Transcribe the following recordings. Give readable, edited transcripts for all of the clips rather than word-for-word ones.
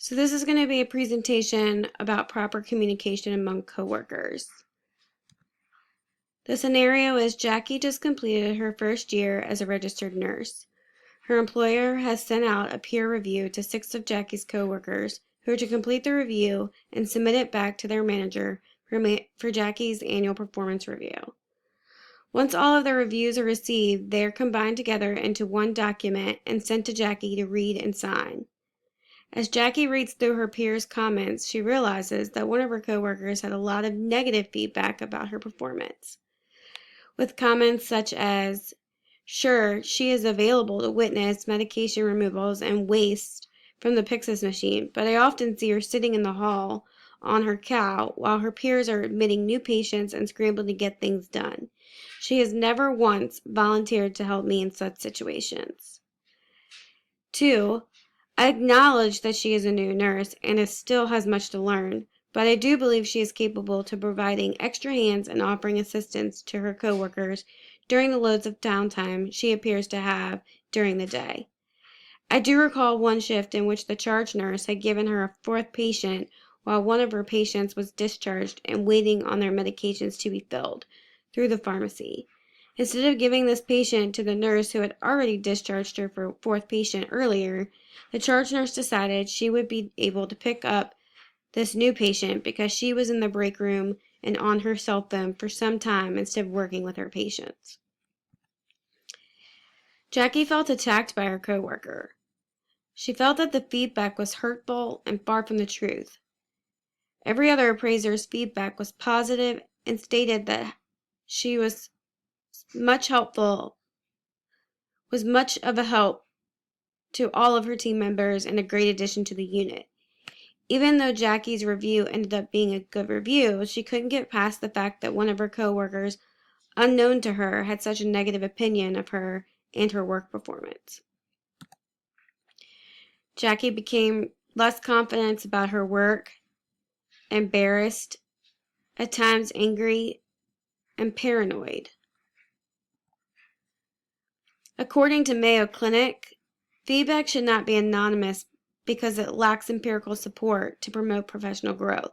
So this is going to be a presentation about proper communication among coworkers. The scenario is Jackie just completed her first year as a registered nurse. Her employer has sent out a peer review to 6 of Jackie's coworkers who are to complete the review and submit it back to their manager for Jackie's annual performance review. Once all of the reviews are received, they are combined together into one document and sent to Jackie to read and sign. As Jackie reads through her peers' comments, she realizes that one of her coworkers had a lot of negative feedback about her performance, with comments such as, "Sure, she is available to witness medication removals and waste from the Pyxis machine, but I often see her sitting in the hall on her cow while her peers are admitting new patients and scrambling to get things done. She has never once volunteered to help me in such situations." 2. I acknowledge that she is a new nurse and still has much to learn, but I do believe she is capable to providing extra hands and offering assistance to her coworkers during the loads of downtime she appears to have during the day. I do recall one shift in which the charge nurse had given her a 4th patient while one of her patients was discharged and waiting on their medications to be filled through the pharmacy. Instead of giving this patient to the nurse who had already discharged her for 4th patient earlier, the charge nurse decided she would be able to pick up this new patient because she was in the break room and on her cell phone for some time instead of working with her patients. Jackie felt attacked by her coworker. She felt that the feedback was hurtful and far from the truth. Every other appraiser's feedback was positive and stated that she was much of a help to all of her team members and a great addition to the unit. Even though Jackie's review ended up being a good review, she couldn't get past the fact that one of her coworkers, unknown to her, had such a negative opinion of her and her work performance. Jackie became less confident about her work, embarrassed, at times angry, and paranoid. According to Mayo Clinic, feedback should not be anonymous because it lacks empirical support to promote professional growth.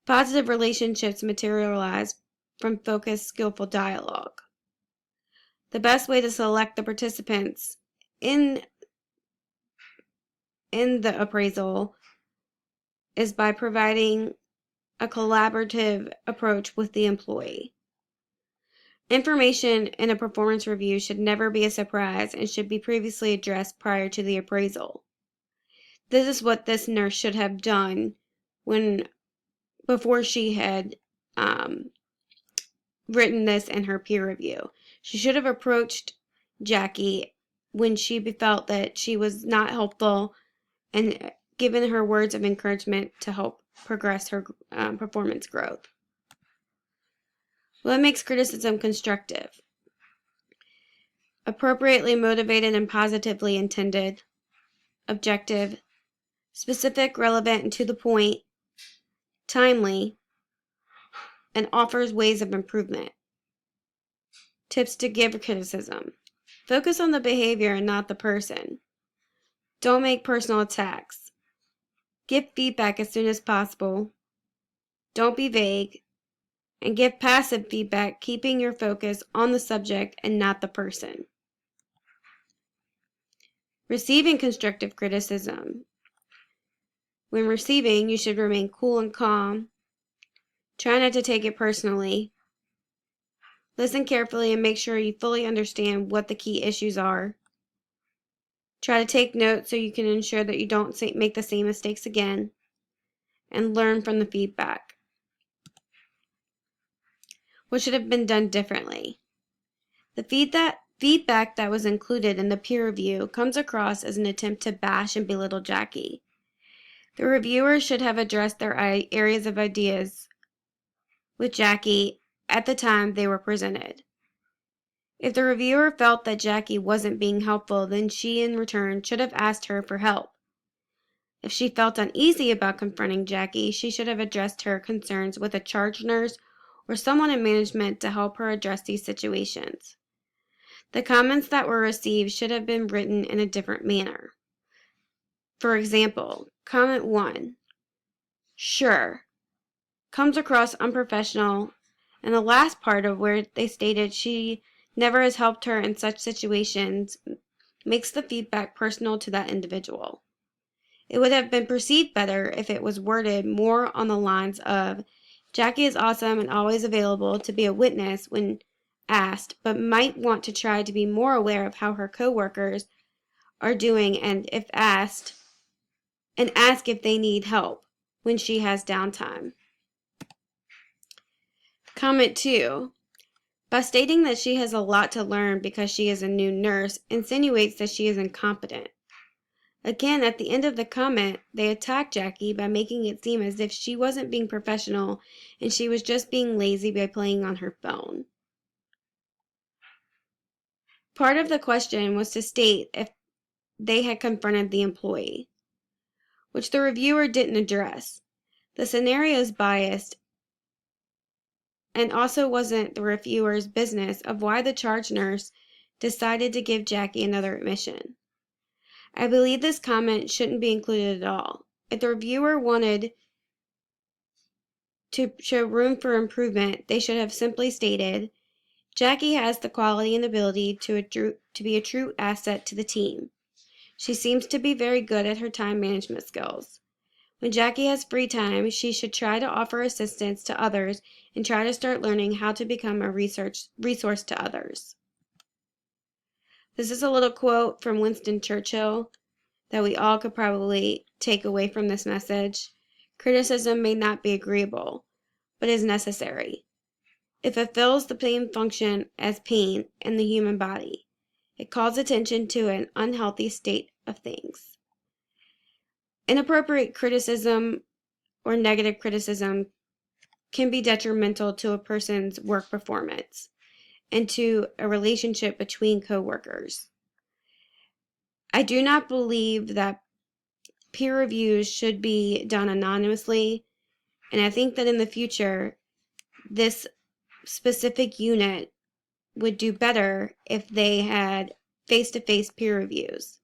Positive relationships materialize from focused, skillful dialogue. The best way to select the participants in the appraisal is by providing a collaborative approach with the employee. Information in a performance review should never be a surprise and should be previously addressed prior to the appraisal. This is what this nurse should have done before she had written this in her peer review. She should have approached Jackie when she felt that she was not helpful and given her words of encouragement to help progress her performance growth. What makes criticism constructive? Appropriately motivated and positively intended, objective, specific, relevant, and to the point, timely, and offers ways of improvement. Tips to give criticism. Focus on the behavior and not the person. Don't make personal attacks. Give feedback as soon as possible. Don't be vague. And give passive feedback, keeping your focus on the subject and not the person. Receiving constructive criticism. When receiving, you should remain cool and calm. Try not to take it personally. Listen carefully and make sure you fully understand what the key issues are. Try to take notes so you can ensure that you don't make the same mistakes again. And learn from the feedback. What should have been done differently? The feedback that was included in the peer review comes across as an attempt to bash and belittle Jackie. The reviewers should have addressed their areas of ideas with Jackie at the time they were presented. If the reviewer felt that Jackie wasn't being helpful, then she in return should have asked her for help. If she felt uneasy about confronting Jackie, she should have addressed her concerns with a charge nurse or someone in management to help her address these situations. The comments that were received should have been written in a different manner. For example, Comment 1. Sure. Comes across unprofessional, and the last part of where they stated she never has helped her in such situations makes the feedback personal to that individual. It would have been perceived better if it was worded more on the lines of, Jackie is awesome and always available to be a witness when asked, but might want to try to be more aware of how her coworkers are doing and ask if they need help when she has downtime. Comment 2. By stating that she has a lot to learn because she is a new nurse, insinuates that she is incompetent. Again, at the end of the comment, they attack Jackie by making it seem as if she wasn't being professional and she was just being lazy by playing on her phone. Part of the question was to state if they had confronted the employee, which the reviewer didn't address. The scenario is biased and also wasn't the reviewer's business of why the charge nurse decided to give Jackie another admission. I believe this comment shouldn't be included at all. If the reviewer wanted to show room for improvement, they should have simply stated, Jackie has the quality and ability to be a true asset to the team. She seems to be very good at her time management skills. When Jackie has free time, she should try to offer assistance to others and try to start learning how to become a resource to others. This is a little quote from Winston Churchill that we all could probably take away from this message. Criticism may not be agreeable, but is necessary. It fulfills the same function as pain in the human body. It calls attention to an unhealthy state of things. Inappropriate criticism or negative criticism can be detrimental to a person's work performance and to a relationship between coworkers. I do not believe that peer reviews should be done anonymously, and I think that in the future, this specific unit would do better if they had face-to-face peer reviews.